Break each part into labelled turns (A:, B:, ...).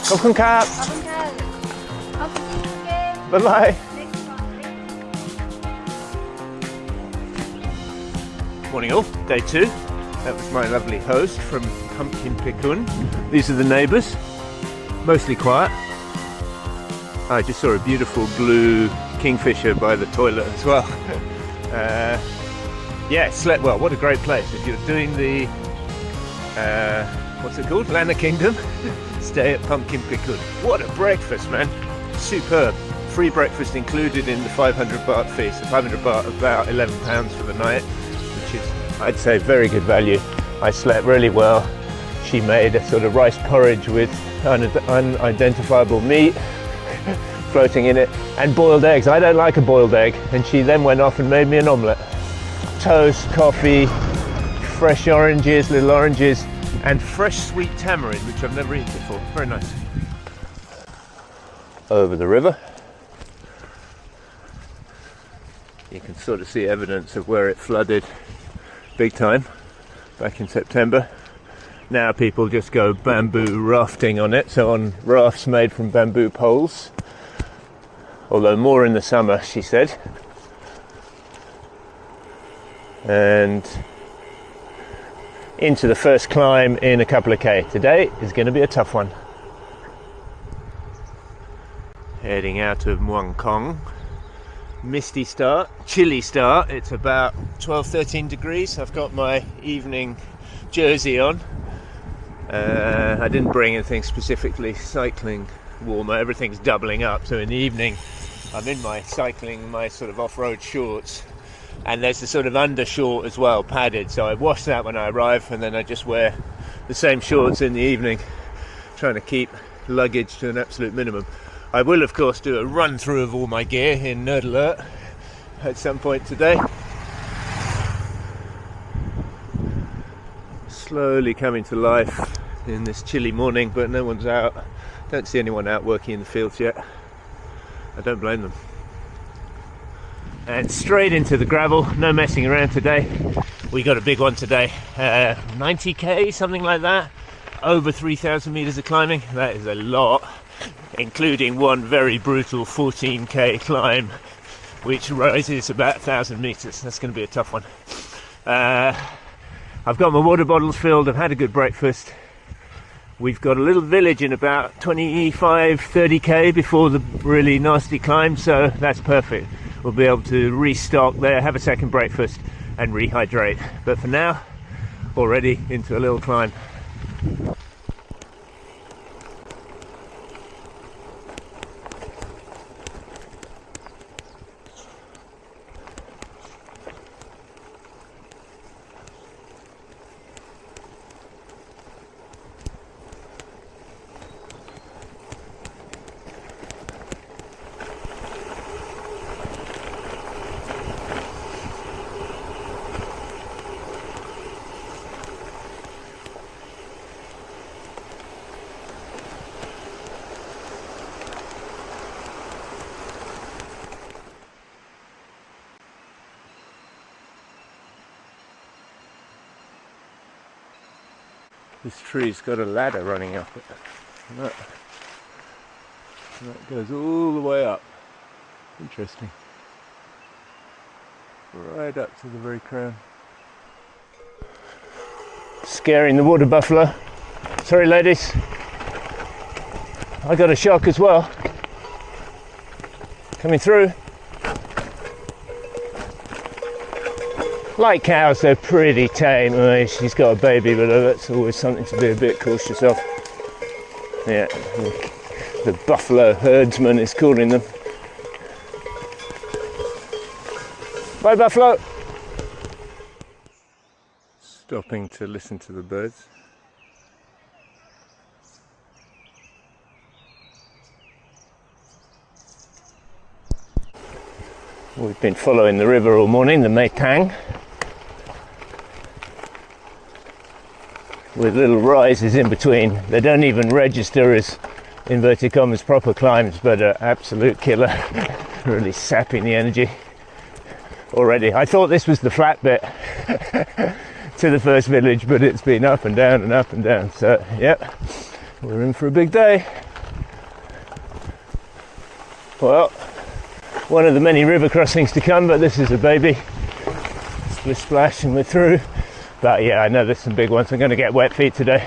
A: ขอบคุณครับ
B: ขอบคุณค่ะขอบคุณเกม
A: บ๊ายบาย Morning all, day 2. That was my lovely host from Pumpkin Pikun. These are the neighbours, mostly quiet. I just saw a beautiful blue kingfisher by the toilet as well. Yeah, slept well. What a great place. If you're doing the, what's it called? Lanna Kingdom, stay at Pumpkin Pikun. What a breakfast, man. Superb. Free breakfast included in the 500 baht fee. So 500 baht, about £11 for the night, which is, I'd say, very good value. I slept really well. She made a sort of rice porridge with unidentifiable meat floating in it and boiled eggs. I don't like a boiled egg. And she then went off and made me an omelette. Toast, coffee, fresh oranges, little oranges, and fresh sweet tamarind, which I've never eaten before. Very nice. Over the river. You can sort of see evidence of where it flooded big time back in September. Now people just go bamboo rafting on it, so on rafts made from bamboo poles. Although more in the summer, she said. And into the first climb in a couple of K. Today is going to be a tough one. Heading out of Muang Kong. Misty start, chilly start. It's about 12-13 degrees. I've got my evening jersey on. I didn't bring anything specifically cycling warmer. Everything's doubling up, so in the evening I'm in my cycling, my sort of off-road shorts, and there's a sort of undershort as well, padded, so I wash that when I arrive, and then I just wear the same shorts in the evening, trying to keep luggage to an absolute minimum. I will of course do a run through of all my gear in Nerd Alert at some point today. Slowly coming to life in this chilly morning, but no one's out. Don't see anyone out working in the fields yet. I don't blame them. And straight into the gravel, no messing around today. We got a big one today, 90k, something like that. Over 3,000 meters of climbing. That is a lot, including one very brutal 14k climb, which rises about 1,000 meters. That's going to be a tough one. I've got my water bottles filled. I've had a good breakfast. We've got a little village in about 25-30k before the really nasty climb, so that's perfect. We'll be able to restock there, have a second breakfast and rehydrate. But for now, already into a little climb. This tree's got a ladder running up it. And that goes all the way up. Interesting. Right up to the very crown. Scaring the water buffalo. Sorry ladies. I got a shock as well. Coming through. Like cows, they're pretty tame. She's got a baby, but that's always something to be a bit cautious of. Yeah, the buffalo herdsman is calling them. Bye, buffalo. Stopping to listen to the birds. We've been following the river all morning, the Mae Tang, with little rises in between. They don't even register as, inverted commas, proper climbs, but are absolute killer. Really sapping the energy already. I thought this was the flat bit to the first village, but it's been up and down and up and down. So, yep, we're in for a big day. Well, one of the many river crossings to come, but this is a baby. Splish splash and we're through. But yeah, I know there's some big ones. I'm going to get wet feet today.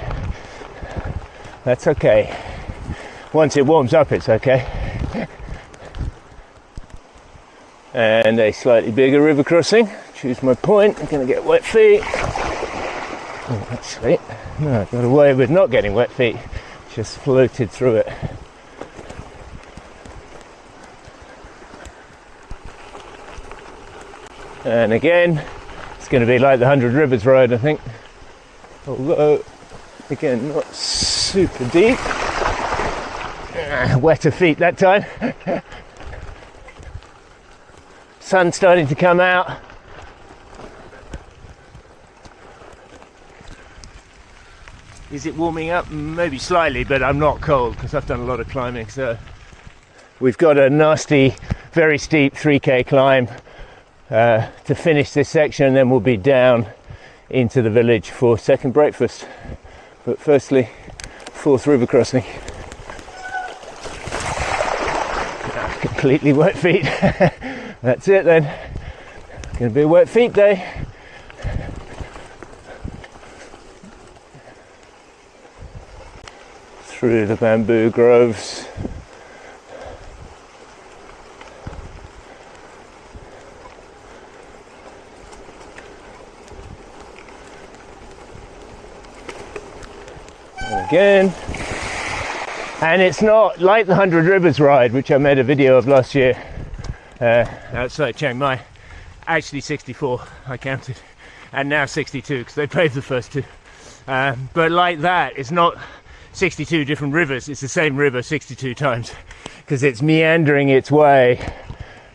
A: That's okay. Once it warms up, it's okay. And a slightly bigger river crossing. Choose my point. I'm going to get wet feet. Oh, actually, no, I got away with not getting wet feet. Just floated through it. And again, it's going to be like the 100 Rivers ride, I think. Although, again, not super deep. Wetter feet that time. Sun starting to come out. Is it warming up? Maybe slightly, but I'm not cold because I've done a lot of climbing. So we've got a nasty, very steep 3k climb to finish this section, and then we'll be down into the village for second breakfast. But firstly, fourth river crossing. Completely wet feet. That's it then. Gonna be a wet feet day. Through the bamboo groves. And again. And it's not like the 100 Rivers ride, which I made a video of last year outside Chiang Mai. Actually 64, I counted, and now 62 because they paved the first two. But like that, it's not 62 different rivers, it's the same river 62 times because it's meandering its way,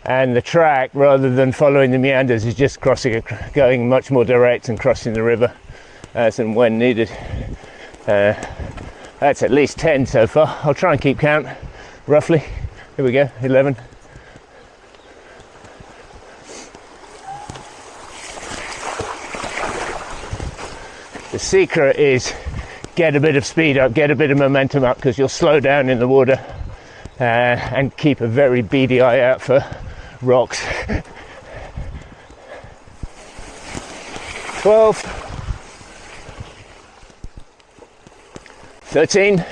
A: and the track, rather than following the meanders, is just crossing it, going much more direct and crossing the river as and when needed. That's at least 10 so far. I'll try and keep count, roughly. Here we go, 11. The secret is get a bit of speed up, get a bit of momentum up, because you'll slow down in the water and keep a very beady eye out for rocks. 12. 13.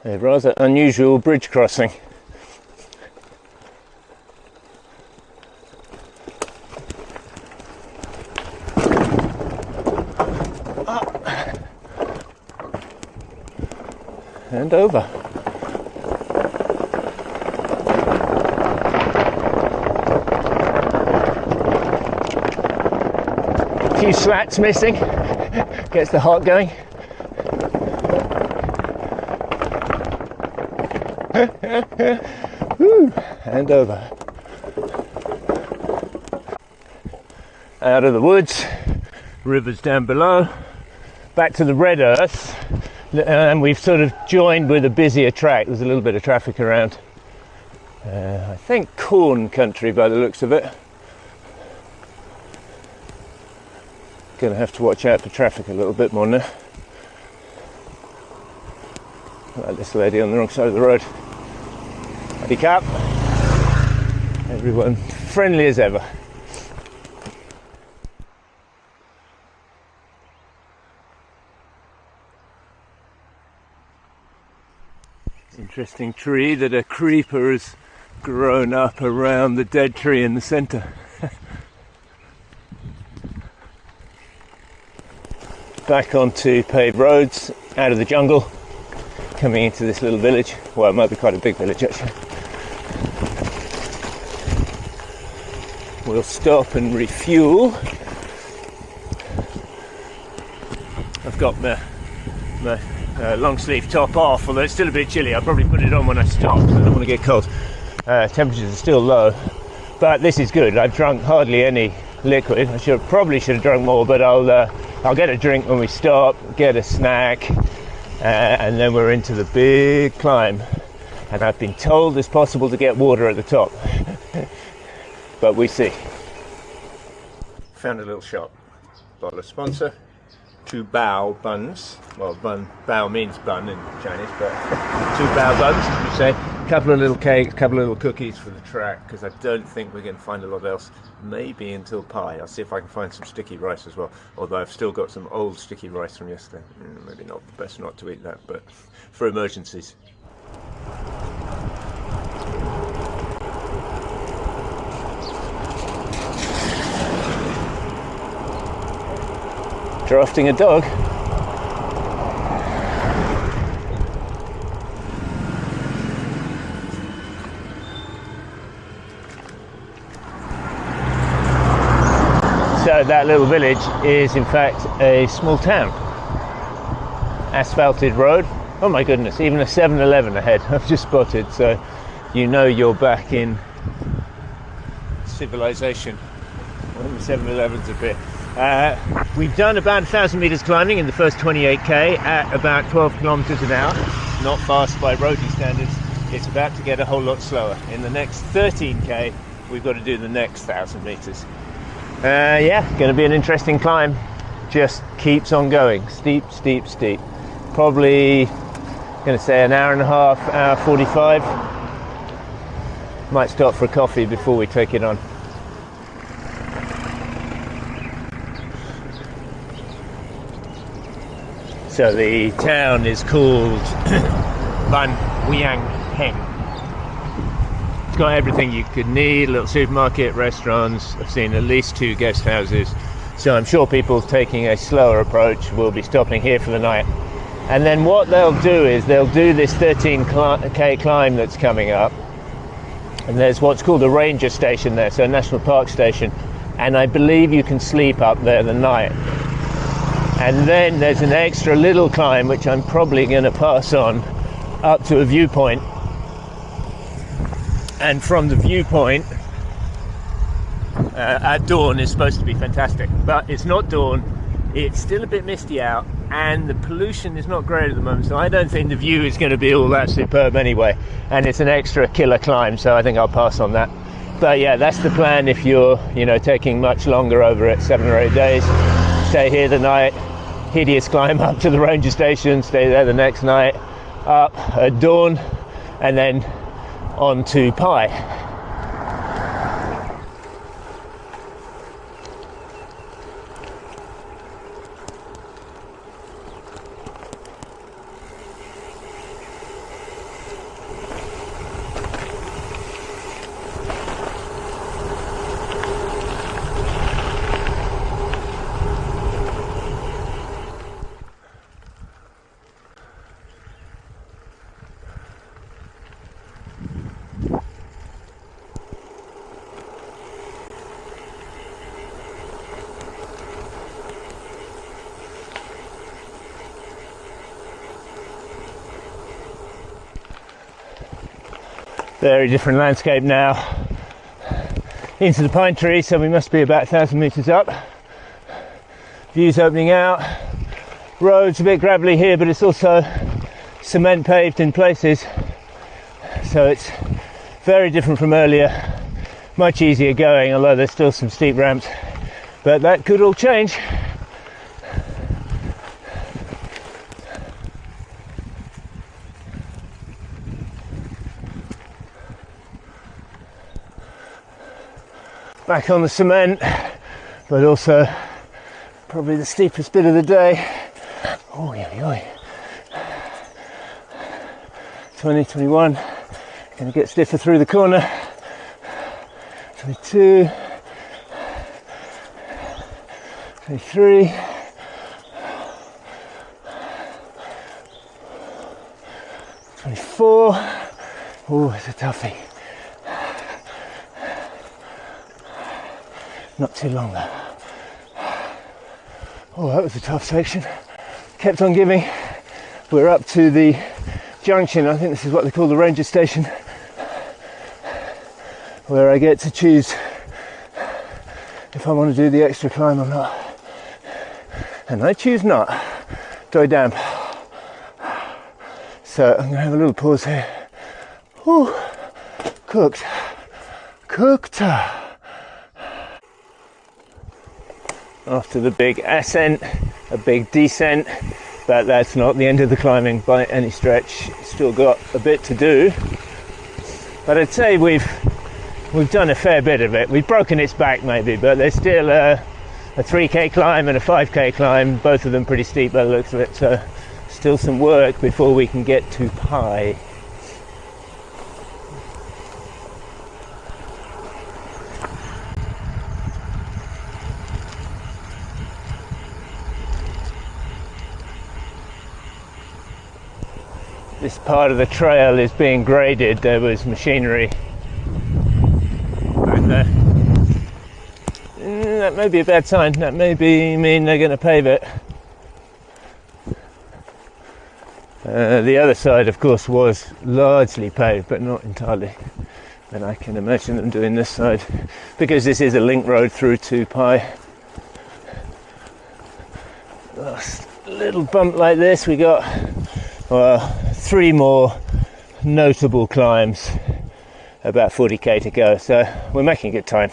A: A rather unusual bridge crossing. Up. And over. Few slats missing, gets the heart going. Woo, and over. Out of the woods, rivers down below, back to the red earth, and we've sort of joined with a busier track. There's a little bit of traffic around. I think corn country by the looks of it. Going to have to watch out for traffic a little bit more now. Like this lady on the wrong side of the road. Pick up. Everyone friendly as ever. Interesting tree that a creeper has grown up around the dead tree in the centre. Back onto paved roads, out of the jungle, coming into this little village. Well, it might be quite a big village actually. We'll stop and refuel. I've got my long sleeve top off, although it's still a bit chilly. I'll probably put it on when I stop, so I don't want to get cold. Temperatures are still low, but this is good. I've drunk hardly any liquid. I probably should have drunk more, but I'll get a drink when we stop, get a snack, and then we're into the big climb. And I've been told it's possible to get water at the top, but we see. Found a little shop. Bottle of sponsor. two bao buns. Well, bao means bun in Chinese, but two bao buns, you say. A couple of little cakes, a couple of little cookies for the track, because I don't think we're going to find a lot else, maybe until pie. I'll see if I can find some sticky rice as well, although I've still got some old sticky rice from yesterday. Maybe not, best not to eat that, but for emergencies. Drafting a dog. So that little village is in fact a small town. Asphalted road. Oh my goodness, even a 7-Eleven ahead I've just spotted, so you know you're back in civilization. When the 7-Elevens appear. We've done about 1,000 meters climbing in the first 28k at about 12 kilometers an hour. Not fast by roadie standards. It's about to get a whole lot slower. In the next 13k, we've got to do the next 1,000 meters. Yeah, going to be an interesting climb. Just keeps on going. Steep, steep, steep. Probably going to say an hour and a half, hour 45. Might stop for a coffee before we take it on. So the town is called Ban Wiang Heng. It's got everything you could need, a little supermarket, restaurants. I've seen at least 2 guest houses. So I'm sure people taking a slower approach will be stopping here for the night. And then what they'll do is they'll do this 13k climb that's coming up. And there's what's called a ranger station there, so a national park station. And I believe you can sleep up there the night. And then there's an extra little climb, which I'm probably going to pass on, up to a viewpoint. And from the viewpoint, at dawn is supposed to be fantastic. But it's not dawn, it's still a bit misty out, and the pollution is not great at the moment, so I don't think the view is going to be all that superb anyway. And it's an extra killer climb, so I think I'll pass on that. But yeah, that's the plan if you're, taking much longer over it, 7 or 8 days. Stay here the night, hideous climb up to the ranger station, stay there the next night, up at dawn, and then on to Pai. Very different landscape now into the pine tree, so we must be about 1,000 meters up. Views opening out, roads a bit gravelly here, but it's also cement paved in places, so it's very different from earlier, much easier going, although there's still some steep ramps, but that could all change. Back on the cement, but also probably the steepest bit of the day. Oh, yeah. 2021, gonna get stiffer through the corner. 22, 23, 24. Oh, it's a toughie. Not too long though. Oh, that was a tough section. Kept on giving. We're up to the junction. I think this is what they call the ranger station, where I get to choose if I want to do the extra climb or not. And I choose not. Doi damn. So I'm going to have a little pause here. Whew. Cooked. After the big ascent, a big descent, but that's not the end of the climbing by any stretch. Still got a bit to do, but I'd say we've done a fair bit of it. We've broken its back maybe, but there's still a 3k climb and a 5k climb, both of them pretty steep by the looks of it, so still some work before we can get to Pai. This part of the trail is being graded. There was machinery back there. That may be a bad sign. That may mean they're going to pave it. The other side, of course, was largely paved, but not entirely. And I can imagine them doing this side, because this is a link road through to Pai. Last little bump like this, we got 3 more notable climbs, about 40k to go, so we're making good time.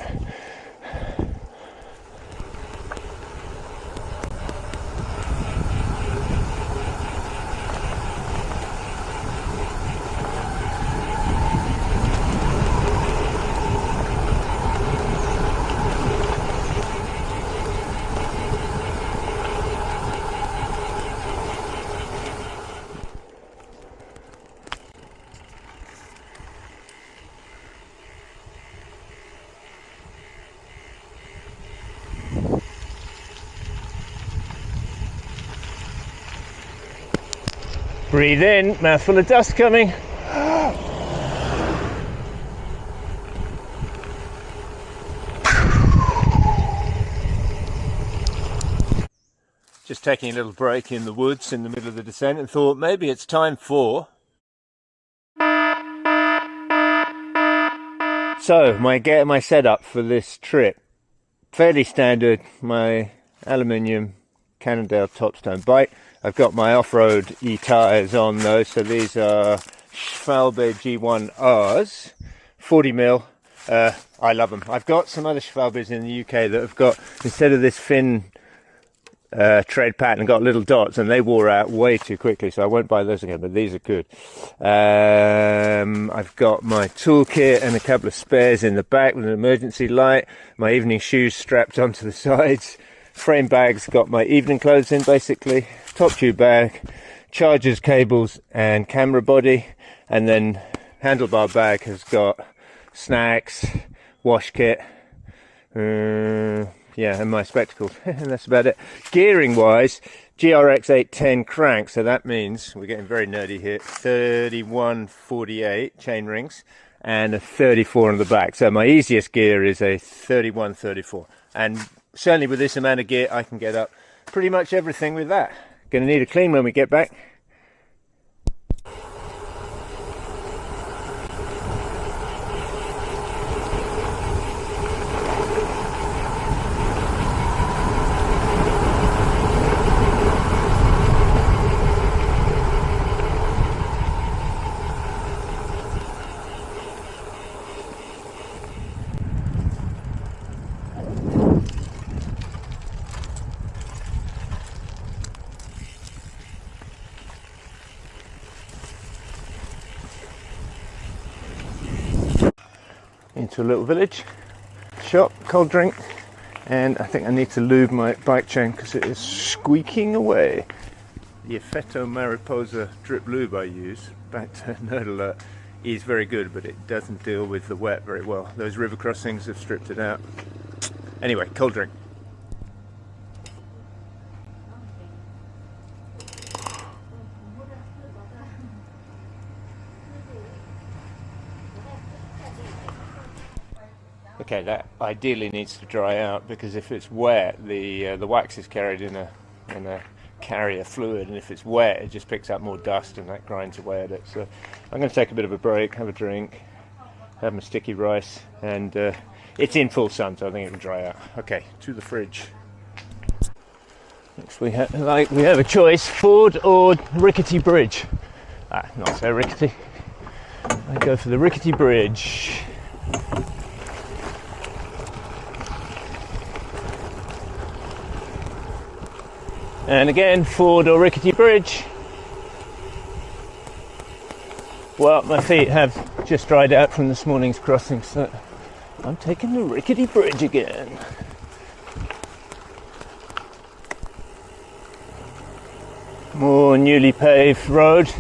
A: Breathe in, mouthful of dust coming. Just taking a little break in the woods in the middle of the descent and thought maybe it's time for... So, my setup for this trip. Fairly standard, my aluminium Cannondale Topstone bike. I've got my off-road e-tyres on those, so these are Schwalbe G1Rs, 40mm. I love them. I've got some other Schwalbes in the UK that have got, instead of this fin tread pattern, got little dots, and they wore out way too quickly, so I won't buy those again, but these are good. I've got my toolkit and a couple of spares in the back with an emergency light, my evening shoes strapped onto the sides, frame bag's got my evening clothes in basically, top tube bag, chargers, cables and camera body, and then handlebar bag has got snacks, wash kit, and my spectacles, and that's about it. Gearing wise, GRX 810 crank, so that means we're getting very nerdy here, 3148 chain rings and a 34 on the back, so my easiest gear is a 3134, and certainly with this amount of gear I can get up pretty much everything with that. Gonna need a clean when we get back. Into a little village, shop, cold drink, and I think I need to lube my bike chain because it is squeaking away. The Effetto Mariposa drip lube I use, back to nerd alert, is very good, but it doesn't deal with the wet very well. Those river crossings have stripped it out. Anyway, cold drink. Okay, that ideally needs to dry out, because if it's wet, the wax is carried in a carrier fluid, and if it's wet, it just picks up more dust and that grinds away at it. So I'm going to take a bit of a break, have a drink, have my sticky rice, and it's in full sun, so I think it'll dry out. Okay, to the fridge. Next we have a choice: Ford or rickety bridge. Not so rickety. I go for the rickety bridge. And again, ford or rickety bridge. Well, my feet have just dried out from this morning's crossing, so I'm taking the rickety bridge again. More newly paved road.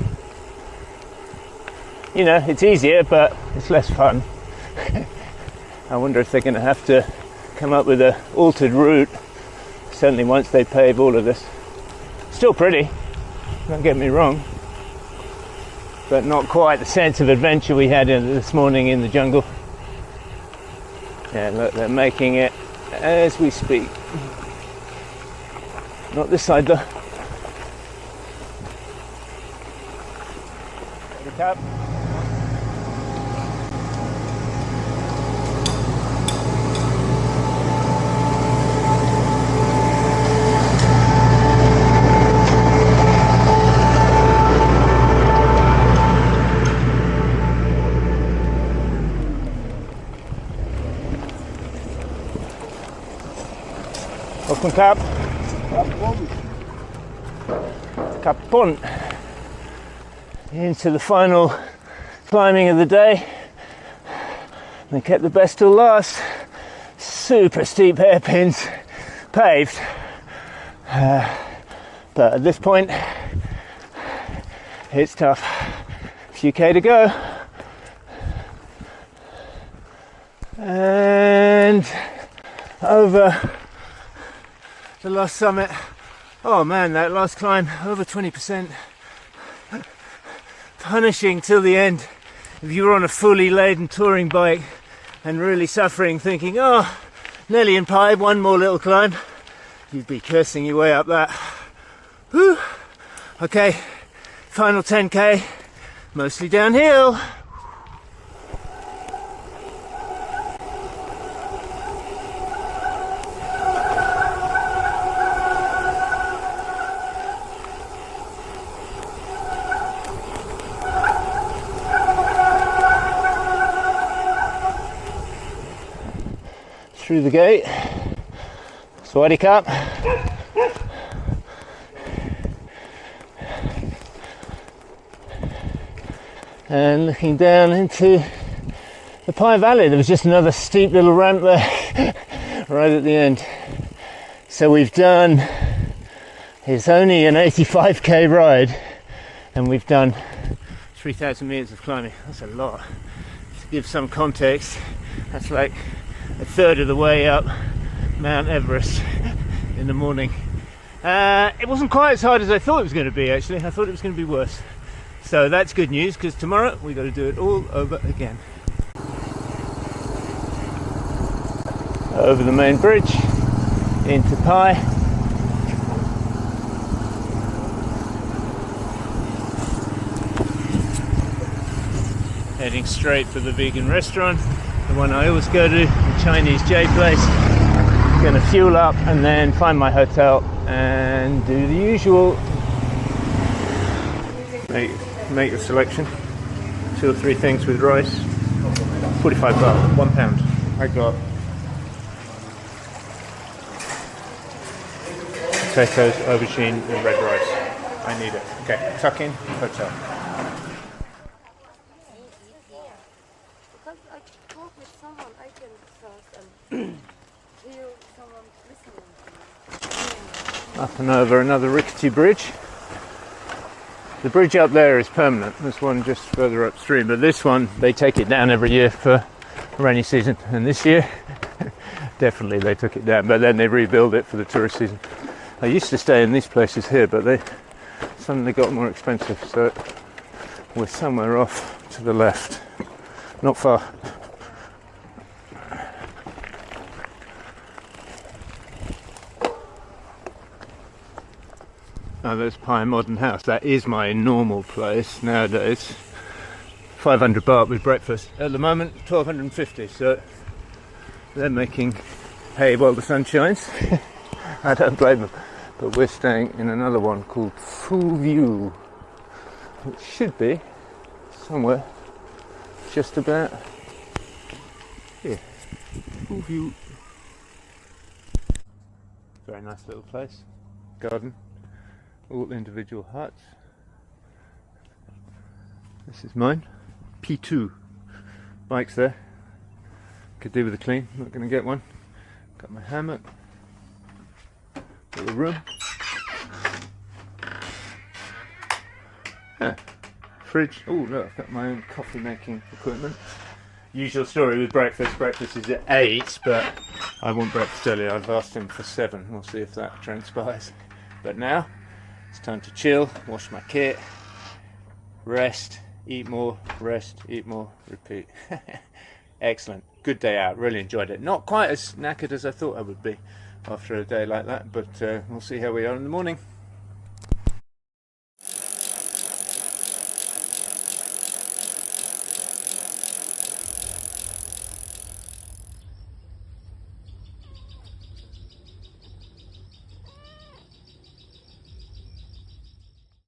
A: You know, it's easier, but it's less fun. I wonder if they're going to have to come up with an altered route, certainly once they pave all of this. Still pretty, don't get me wrong, but not quite the sense of adventure we had this morning in the jungle. Yeah, look, they're making it as we speak. Not this side though. Look up. Welcome, Cap. Kapon. Into the final climbing of the day. They kept the best till last. Super steep hairpins, paved. But at this point, it's tough. A few K to go. And over the last summit. Oh man, that last climb, over 20%. Punishing till the end. If you were on a fully laden touring bike and really suffering, thinking, oh, nearly in pipe, one more little climb, you'd be cursing your way up that. Whew. Okay, final 10K, mostly downhill. Through the gate. Swaddy Cup. And looking down into the Pie Valley. There was just another steep little ramp there right at the end. So we've done, it's only an 85k ride and we've done 3,000 meters of climbing. That's a lot. To give some context, that's like a third of the way up Mount Everest in the morning. It wasn't quite as hard as I thought it was going to be, actually. I thought it was going to be worse. So that's good news, because tomorrow we've got to do it all over again. Over the main bridge, into Pi. Heading straight for the vegan restaurant. The one I always go to, the Chinese J place. Gonna fuel up and then find my hotel and do the usual. Make your selection. 2 or 3 things with rice. 45 baht, £1. I got potatoes, aubergine and red rice. I need it. Okay, tuck in, hotel. Up and over another rickety bridge. The bridge up there is permanent. There's one just further upstream, but this one they take it down every year for rainy season. And this year, definitely they took it down, but then they rebuild it for the tourist season. I used to stay in these places here, but they suddenly got more expensive. So we're somewhere off to the left, not far. Oh, there's Pi Modern House. That is my normal place nowadays. 500 baht with breakfast. At the moment, 1250. So they're making hay while the sun shines. I don't blame them. But we're staying in another one called Full View, which should be somewhere just about here. Full View. Very nice little place. Garden. all individual huts. This is mine, P2. Bike's there. Could do with a clean, not going to get one. Got my hammock. Little room. Yeah. Fridge. Oh look, I've got my own coffee making equipment. Usual story with breakfast. Breakfast is at 8, but I want breakfast earlier. I've asked him for 7. We'll see if that transpires. But now it's time to chill, wash my kit, rest, eat more, rest, eat more, repeat. Excellent. Good day out. Really enjoyed it. Not quite as knackered as I thought I would be after a day like that, but we'll see how we are in the morning.